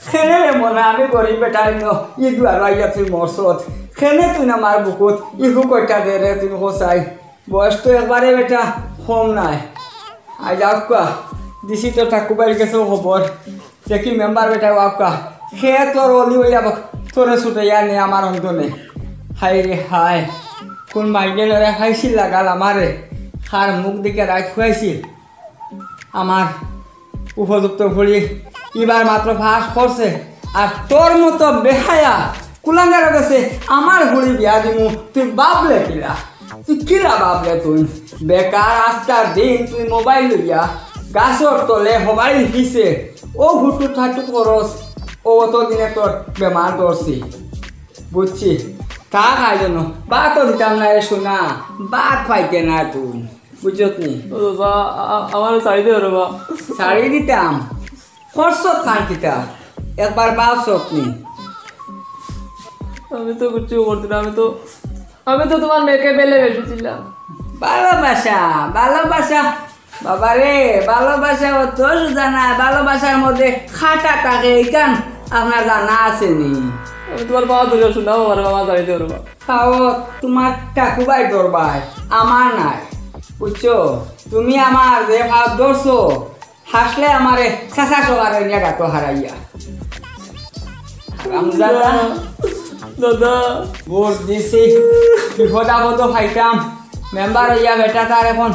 খেলে রে মনা আমি গরিব বেটার ই দুয়ার আইয়া তুই মরসত খেলে তুই না মার বুকুত ইহু কয়টা দে রে তুই হোসাই বয়স তো একবারে বেটা কম নাই আই যাও কা দিছি তো ঠাকুর বাড়ি গেছে খবর দেখি মেম্বার বেটা ওয়াকা খে তোর অলি হয়ে যাব তোরে ছুটাইয়া নে আমার অন্তনে হাই রে হাই কোন মাইনে লড়ে খাইছিল লাগাল আমারে খার মুখ দিকে রাত খুয়াইছিল আমার উপযুক্ত ফুড়ি এবার মাত্র ফাঁস করছে আর তোর মতো বেহায়া কুলাঙ্গার গেছে আমার ফুড়ি বিয়া দিমু তুই বাবলে কিলা তুই কিলা বাবলে তুই বেকার আজকার দিন তুই মোবাইল লইয়া গাছর তলে হবাই লিখিছে ও ঘুটু ঠাটু করস ও অত দিনে তোর বেমার ধরছি বুঝছি তা খাই জন্য বাতও দিতাম না রে শোনা বাত পাইতে না তুই বুঝত নি আমার শাড়ি দে রে বা শাড়ি দিতাম খরচত খান কিতা একবার বাসত নি আমি তো কিছু করতে না আমি তো তোমার মেয়েকে বেলে বেসেছিলাম ভালোবাসা ভালোবাসা বাবা রে ভালোবাসা অত সোজা না, ভালোবাসার মধ্যে খাটা থাকে এইখান আপনার জানা আছে নি? আমি তোমার বাবা ধরে শোনাও আমার বাবা যাইতে পারবো। খাও তোমার ঠাকুবাই দরবাই আমার নাই, বুঝছো? তুমি আমার যে ভাব ধরছো, হাসলে আমারে চাচা সবার নিয়ে গাতো হারাইয়া। রামজাদা দাদা ভোট দিছি, বিপদ আপদ খাইতাম, মেম্বার হইয়া বেটা তার এখন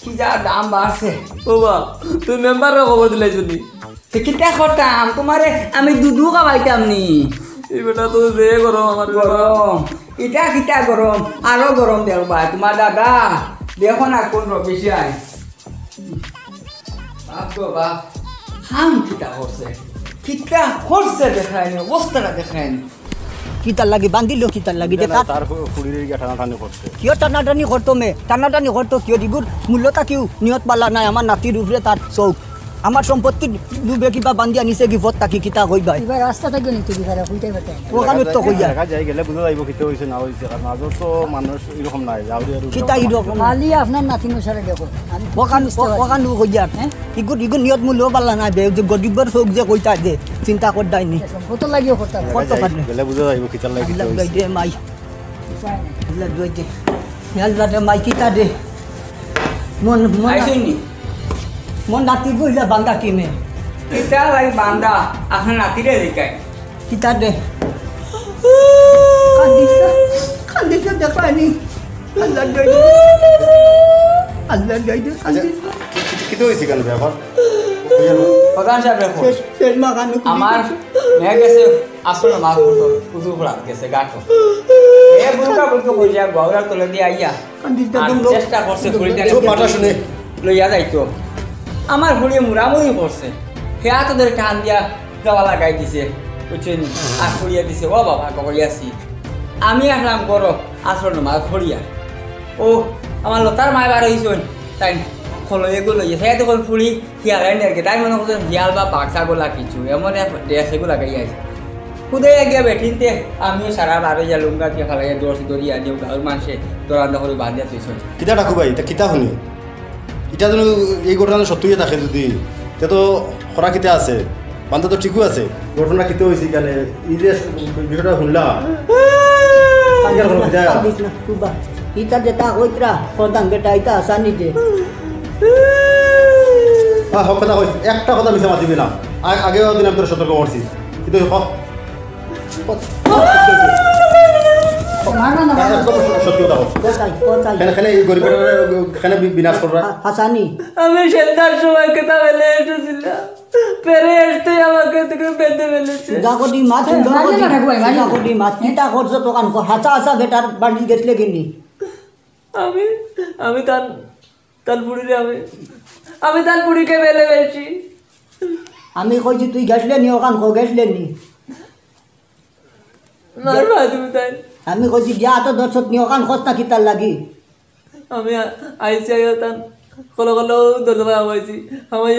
কি যা দাম বাড়ছে। বাবা তুই মেম্বারের খবর দিলাই যদি কিতা করতাম, তোমারে আমি দুধু খাওয়াইতাম নি। এই বেটা তো যে গরম আমার গরম ইটা কিতা গরম, আরো গরম দেখবা তোমার দাদা। দেখো না কোন বেশি আয় বাপ গো বাপ, হাম কিতা করছে, কিতা করছে দেখায়নি, অবস্থাটা দেখায়নি। কিতার লাগি বান্ধিল, কিতার লাগি যে তার ফুড়ির টানাটানি করছে। কিয় টানাটানি করতো টানাটানি করতো কিয়? দিগুর মূল্যটা কিউ নিয়ত পালা নাই। আমার নাতির উপরে তার চৌক, আমার সম্পত্তি ডুবে কিবা বান্ধি আনিছে কি ভোট তাকি কিতা কইবা? এবার রাস্তা থাকবে নি তুমি তারা কইতে পারতে ওখানে তো কইয়া দেখা যায় গেলে বুঝা যাইব কিতে হইছে না হইছে, কারণ আজও তো মানুষ এরকম নাই যাওরি আর কিতা এরকম খালি আপনার নাতি মশারে দেখো আমি ওখানে কইয়া ইগুর ইগুর নিয়ত মূল্য পালা নাই বে, যে গরিবের চৌক যে কইতা দে চিন্তা কর দাইনি কত লাগিও করতে হবে কত পারলে গেলে বুঝা যাইব কিতার লাগি কিতে আল্লাহ হইছে। দে মাই, আল্লাহ দে আল্লাহ দে মাই কিতা দে মন মন আইসনি মন নাতি কইলা বান্দা কিনে কিতা লাই বান্দা আপনার নাতিরে দেখায়। কিতা দে কান্দিস দেখানি আল্লাহ দে আল্লাহ দে কিতে হইছে কেন ব্যাপার? প্রধান সাহেব দেখো শেষ মাগানো আমার মেয়ে গেছে আসলে মা করতো উজু পড়া গেছে গাটো এ বুলকা বুলকা কইয়া গওরার তলে দিয়ে আইয়া আর চেষ্টা করছে ফুড়িতে মাথা শুনে লইয়া যাইতো, আমার ফুড়িয়ে মুড়ামুড়ি করছে, হেয়া তো ধরে টান দিয়া দেওয়া লাগাই দিছে বুঝছেন, আর ফুড়িয়া দিছে ও বাবা কইয়াছি। আমি আসলাম করো আসল মা ফুড়িয়া, ও আমার লতার মায় বার হইছন তাই খলো এগুলো লইয়া তো কোন ফুড়ি হিয়ালাই নাকি, তাই মনে করছেন হিয়াল বা বাক্সা গোলা কিছু এমন ড্রেস এগুলো লাগাই আছে খুদে গিয়া বেঠিনতে আমিও সারা বারো যা লুঙ্গা দিয়ে ফেলাইয়া দৌড়ছি দৌড়িয়া দিও গাঁর মানুষে দৌড়ান্দা করে বাঁধিয়া তুইছন। কিতা ডাকু ভাই তা কিতা শুনি এটা যেন এই ঘটনা সত্যিই থাকে যদি তে তো খরা কিতা আছে বান্ধব তো ঠিকও আছে ঘটনা কিতে হয়েছে কেন এই যে বিষয়টা শুনলা ইটা যেটা কইতরা প্রধান বেটা ইটা আসানি যে হক কথা কইছি একটা কথা মিশা মাতিবি না, আগেও দিন আমি তোর সতর্ক করছি কিন্তু সত্যি কথা খানে এই গরিবের খানে বিনাশ করা হাসানি আমি সেন্টার সময় কেতা বেলে এসেছিলাম, পেরে আসতে আমাকে থেকে বেঁধে ফেলেছে। জাগদি মাছ জাগদি মাছ কিটা করছো দোকান হাসা হাসা বেটার বাড়ি গেছলে কিনি আমি তার বুড়িরে আমি তার বুড়িকে বেলে ফেলছি। আমি কইছি তুই গেছলে নি ওখান গেছলে নি মারবা তুমি তাই? আমি কইছি গিয়া তো দর্শক নি ওখান খোঁজ না কিতার লাগি আমি আইসি আইয়া তান কলো কলো দরজা আইছি আমি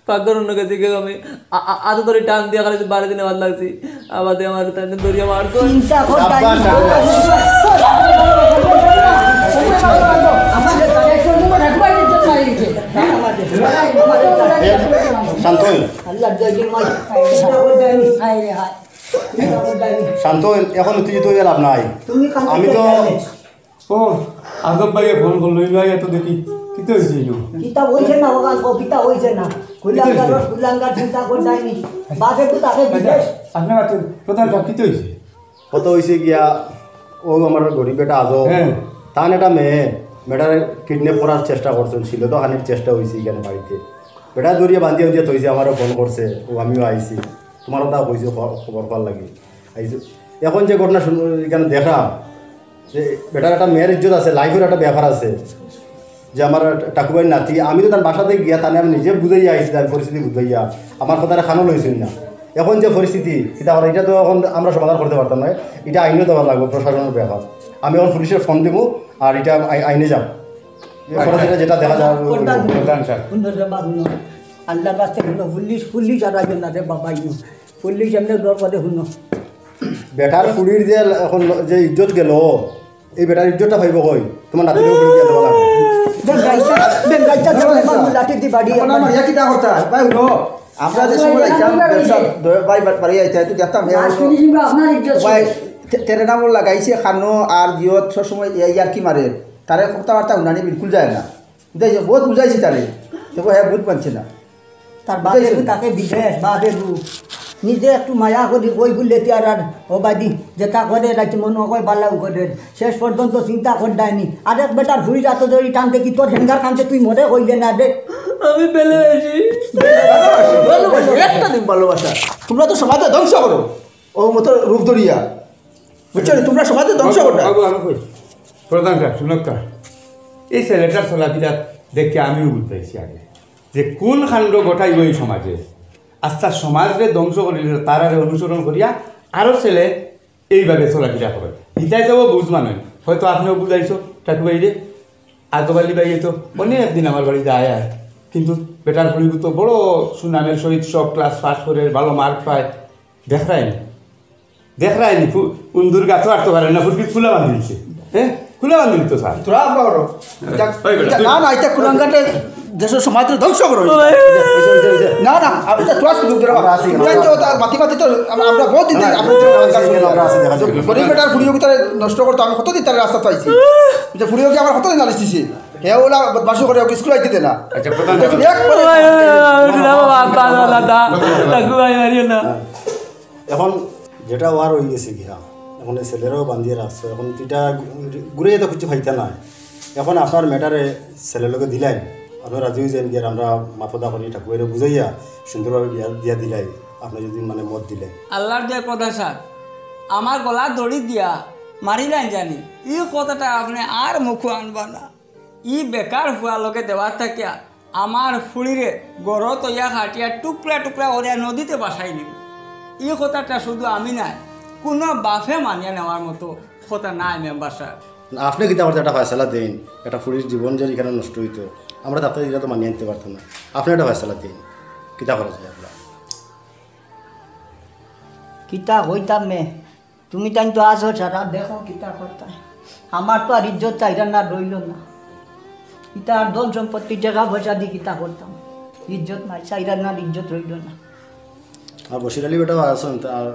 পাকঘর অন্য কাছে গিয়ে আমি আজ ধরে টান দিয়ে খালি 12 দিনে বাদ লাগছি, আবার আমার তাই দরিয়া মারতো চিন্তা কর শান্ত শান্ত এখন উত্তেজিত হয়ে লাভ নাই। আমি তো ও আগব ভাইয়ে ফোন করলো ভাই এত দেখি কিতে হয়েছে কিতা হইছে না ওখান কিতা হইছে না কুলাঙ্গার চিন্তা কর যায়নি বাপে তো তাকে বিদেশ আপনার কাছে প্রধান সব কিতে হয়েছে? কত হয়েছে গিয়া ও আমার গরিব বেটা আজও তান একটা মেয়েটার কিডন্যাপ করার চেষ্টা করছেন, ছিল তো হানির চেষ্টা হয়েছে এখানে বাড়িতে, বেটা দৌড়িয়ে বান্ধিয়ে উঠিয়ে থইছে, আমারও ফোন করছে, ও আমিও আইছি, তোমারও তা কইছে খবর পাওয়ার লাগে আইছি। এখন যে ঘটনা এখানে দেখা যে বেটার একটা মেয়ের ইজ্জত আছে, লাইফের একটা ব্যাপার আছে, যে আমার টাকুবাই নাতি, আমি তো তার বাসাতে গিয়া তাহলে আমি নিজে বুঝাইয়া আইছি, তার পরিস্থিতি বুঝাইয়া আমার কথাটা খানো লইছিল না। এখন যে পরিস্থিতি সেটা এটা তো এখন আমরা সমাধান করতে পারতাম না, এটা আইনও দেওয়ার লাগবে, প্রশাসনের ব্যাপার। আমি এখন পুলিশের ফোন দেবো আর এটা আইনে যাব, যেটা দেখা যায়। আল্লাহর রাস্তায় শুনো পুলিশ আর রাখবেন না রে বাবা, পুলিশ এমনি দর পদে শুনো বেটার ফুলির যে এখন যে ইজ্জত গেল, এই বেটার ইজ্জতটা ভাইব কই তোমার নাতিকে দেওয়া লাগবে। লাঠি দি বাড়ি এখন আমার ইয়া কিটা করতা ভাই নো আমরা যে সময় যাইতাম ব্যবসা ভাই বাড়ি আইতা তুই দেখতাম আপনার ইজ্জত ভাই তেরে নাম লাগাইছে খানো আর জিওত সব সময় ইয়ার কি মারে তারে কথাবার্তা উনানি বিলকুল যায় না দেখ বহুত বুঝাইছি তারে তো হ্যাঁ বুঝ পাচ্ছে না তার বাপে তাকে বিদেশ বাপে নিজে একটু মায়া করি ওই গুলে আর ও বাদি যেটা করে রাখছে মনে হয় বালাও করে শেষ পর্যন্ত চিন্তা কর দেয়নি আরেক বেটার ভুড়ি যাতে ধরি টানতে কি তোর হেঙ্গার কানতে তুই মরে কইলে না রে আমি বেলেছি একটা দিন ভালোবাসা তোমরা তো সমাজে ধ্বংস করো ও মতো রূপ ধরিয়া বুঝছো তোমরা সমাজে ধ্বংস করো প্রধান সাহেব শুনকা এই ছেলেটার চলাফেরা দেখে আমিও বুঝতেছি আগে যে কোন কাণ্ড ঘটাইব এই সমাজে আস্তা সমাজে ধ্বংস করিল তার অনুসরণ করিয়া আরও ছেলে এইভাবে চলাফেরা করে ইটাই যাব বুঝবা নয় হয়তো আপনিও বুঝাইছো টাকু বাইরে আগবালি বাইরে তো অনেক একদিন আমার বাড়ি যায় আর কিন্তু বেটার পরিবু তো বড় সুনামের সহিত সব ক্লাস পাস করে ভালো মার্ক পায় দেখরায়নি উন্দুর গাছ আটতে পারে না ফুটকি ফুলা বান্ধি দিচ্ছে হ্যাঁ খুলে বান্ধি তো স্যার তোরা বড় না না এটা কুলাঙ্গাটে দেশের সমাজ ধ্বংস করো না না এটা তোরা শুধু মাতি মাতি তো আমরা বহুত দিন গরিব বেটার ফুড়িও তারা নষ্ট করতো আমি কতদিন তার রাস্তা পাইছি যে ফুড়িও কি আমার কতদিন নালিশ দিছি হ্যাঁ ওলা বদমাশি করে ওকে স্কুল আইতে দে না এখন যেটা ওয়ার হয়ে গেছে গিয়া এখন এই ছেলেরাও বান্ধিয়ে রাখছো এখন তুইটা ঘুরে যেতে খুঁজছে ফাইতা নাই এখন আপনার ম্যাটারে ছেলের লোকে দিলাই আপনার রাজি হয়ে যান গিয়ে আমরা মাথা করি ঠাকুরের বুঝাইয়া সুন্দরভাবে বিয়া দিয়া দিলাই আপনি যদি মানে মত দিলে আল্লাহর দয়া প্রধান সাহেব আমার গলা দড়ি দিয়া মারিলেন জানি ই কথাটা আপনি আর মুখ আনবা না ই বেকার হুয়া লোকে দেওয়ার থাকিয়া আমার ফুড়িরে গড় তৈয়া খাটিয়া টুকরা টুকরা ওরা নদীতে বাসাই নিব ই কথাটা শুধু আমি নাই কোনো বাফে মানিয়ে নেওয়ার মতো কথা নাই মেম্বার সাহেব আপনি কিন্তু আমার একটা ফয়সলা দেন একটা ফুড়ির জীবন যে এখানে নষ্ট হইতো আমরা তাতে এটা তো মানিয়ে আনতে পারতাম না আপনি একটা ফয়সলা দেন কিতা করা যায় আপনার কিতা হইতাম মে তুমি তাই তো আসো সারা দেখো কিতা করতাম আমার তো আর ইজ্জত চাইরা না রইল না কিতা আর ধন সম্পত্তি টাকা পয়সা দিয়ে কিতা করতাম ইজ্জত নাই চাইরা না ইজ্জত রইল না আর বসির আলী বেটাও আসুন আর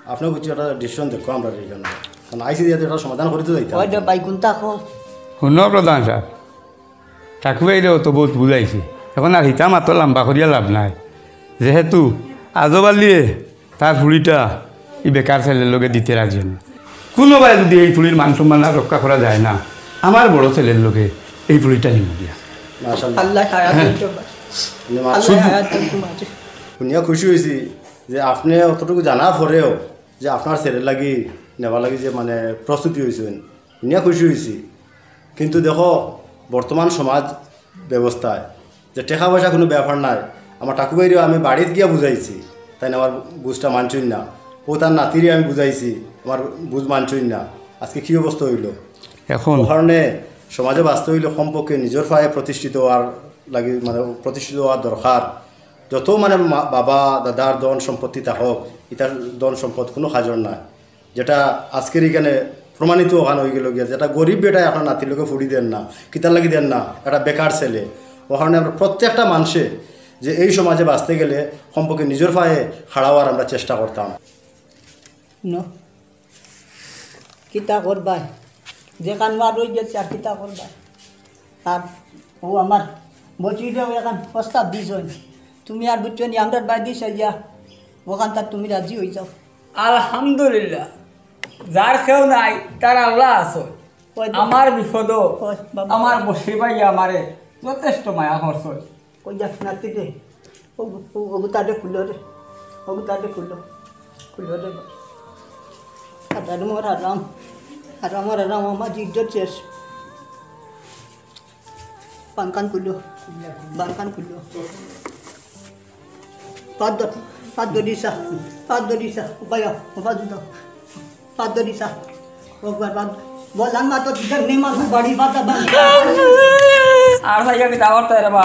আপনার কিছু একটা ডিসিশন দেখো আমরা এখানে কারণ আইসি দিয়ে একটা সমাধান করে তো যাইতাম ওই যে বাই কোনটা খো শুন প্রধান সাহেব ঠাকুরাইরেও তো বহুত বুঝাইছে এখন আর হিতা মাত্র লম্বা করিয়া লাভ নাই যেহেতু আজবালিয়ে তার ফুড়িটা এই বেকার ছেলের লোকে দিতে রাজি না কোনোবাই যদি এই ফুড়ির মান সম্মান আর রক্ষা করা যায় না আমার বড় ছেলের লোকে এই ফুড়িটা নিব দিয়া আল্লাহ শুনিয়া খুশি হয়েছি যে আপনি অতটুকু জানা পরেও যে আপনার ছেলের লাগি নেওয়া লাগি যে মানে প্রস্তুতি হয়েছেন শুনিয়া খুশি হয়েছি কিন্তু দেখো বর্তমান সমাজ ব্যবস্থায় যে টাকা পয়সা কোনো ব্যাপার নাই আমার ঠাকুরবাড়িও আমি বাড়িতে গিয়া বুঝাইছি তাই না আমার বুঝটা মানছই না ও তার নাতিরই আমি বুঝাইছি আমার বুঝ মানছই না আজকে কী অবস্থা হইল এখন কারণে সমাজে বাঁচতে হইলে সম্পর্কে নিজের পায়ে প্রতিষ্ঠিত হওয়ার লাগি মানে প্রতিষ্ঠিত হওয়ার দরকার যত মানে বাবা দাদার ধন সম্পত্তি থাকক ইতার ধন সম্পদ কোনো কাজর নাই যেটা আজকের এখানে প্রমাণিত ওখানে হয়ে গেল গিয়া যেটা গরিব বেটায় আপনার নাতির লোকে ফুড়ি দেন না কিতার লাগি দেন না একটা বেকার ছেলে ওখানে আমরা প্রত্যেকটা মানুষে যে এই সমাজে বাঁচতে গেলে সম্পর্কে নিজের পায়ে খাড়াওয়ার আমরা চেষ্টা করতাম কিতা করবাই যেখান রয়ে গেছে আর কিতা করবাই আর ও আমার বচিটাও এখন প্রস্তাব দিস তুমি আর বুঝছো নি আমরা বাই দিস যা ওখান তার তুমি রাজি হয়ে যাও আলহামদুলিল্লাহ যার কেউ নাই তার আল্লাহ আছো আমার বিপদও আমার বসির ভাই আমারে যথেষ্ট মায়া করছো ওই যাক নাতি রে ওগুতাটে খুলো রে ওগুতাটে খুলো রে আর মোর আরাম আমার ইজ্জত শেষ পানকান খুলো বানকান খুলো পাঁচ দিশা উপায় পাঁচ দিশা বলান মা তো নেই মা বাড়ি পাতা আর ভাইয়া কি দাওয়ার তাই রে বা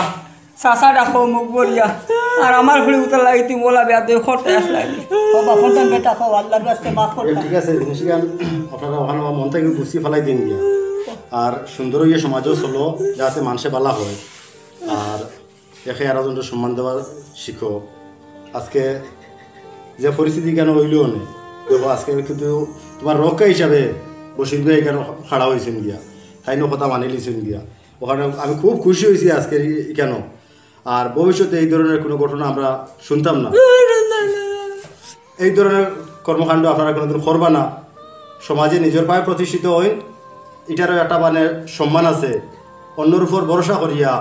চাচা ডাকো মুখ বলিয়া আর আমার ঘুড়ি উতার লাগি তুই বলা বেয়া তুই খরতে আসলাগি বাবা ফোনটা বেটা খাও আল্লাহর রাস্তায় মাফ করতে ঠিক আছে জিনিস আপনারা ওখানে মন থেকে গুছিয়ে ফেলাই দিন দিয়া আর সুন্দর হইয়া সমাজও চলো যাতে মানুষে বালা হয় আর একে আর একজনের সম্মান দেওয়া শিখো আজকে যে পরিস্থিতি কেন হইলেও নেই দেখো আজকে কিন্তু তোমার রক্ষা হিসাবে বসির ভাই কেন খাড়া হয়েছেন গিয়া তাই কথা মানি লিছেন গিয়া ওখানে আমি খুব খুশি হয়েছি আজকে কেন আর ভবিষ্যতে এই ধরনের কোনো ঘটনা আমরা শুনতাম না এই ধরনের কর্মকাণ্ড আপনারা কোনোদিন করবা না সমাজে নিজের পায়ে প্রতিষ্ঠিত হই এটারও একটা মানে সম্মান আছে অন্যর উপর ভরসা করিয়া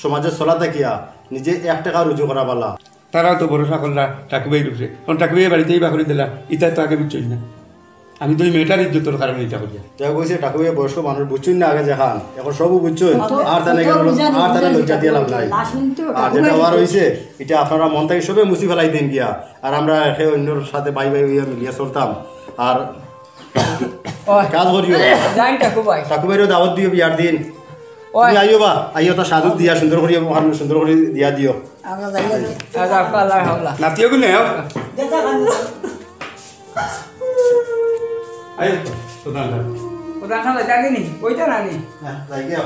সমাজে চলা থাকিয়া নিজে 1 টাকা রুজু করা বালা তারাও তো ভরসা করলা টাকুবাই রূপে কারণ টাকুবাই বাড়িতেই বা করে দিলা ইটা তো আগে বুঝছই না আমি তো ওই মেয়েটার ইজ্জতর কারণে এটা করি যা কইছে টাকুবাই বয়স্ক মানুষ বুঝছই না আগে দেখান এখন সবও বুঝছই আর তানে লজ্জা দিয়ে লাভ নাই আর যেটা হওয়ার হয়েছে এটা আপনারা মন থেকে সবে মুছি ফেলাই দেন গিয়া আর আমরা একে অন্যর সাথে বাই বাই হইয়া মিলিয়া চলতাম আর কাজ করিও টাকুবাইরও দাওয়াত দিও বিয়ার দিন তুমি আইও বা আইও তা সাধু দিয়া সুন্দর করিয়া সুন্দর করে দিয়া দিও নাতিও গুনে আইও তো কোথায় খালে যাকে নি কইতা না নি হ্যাঁ যাই গিয়া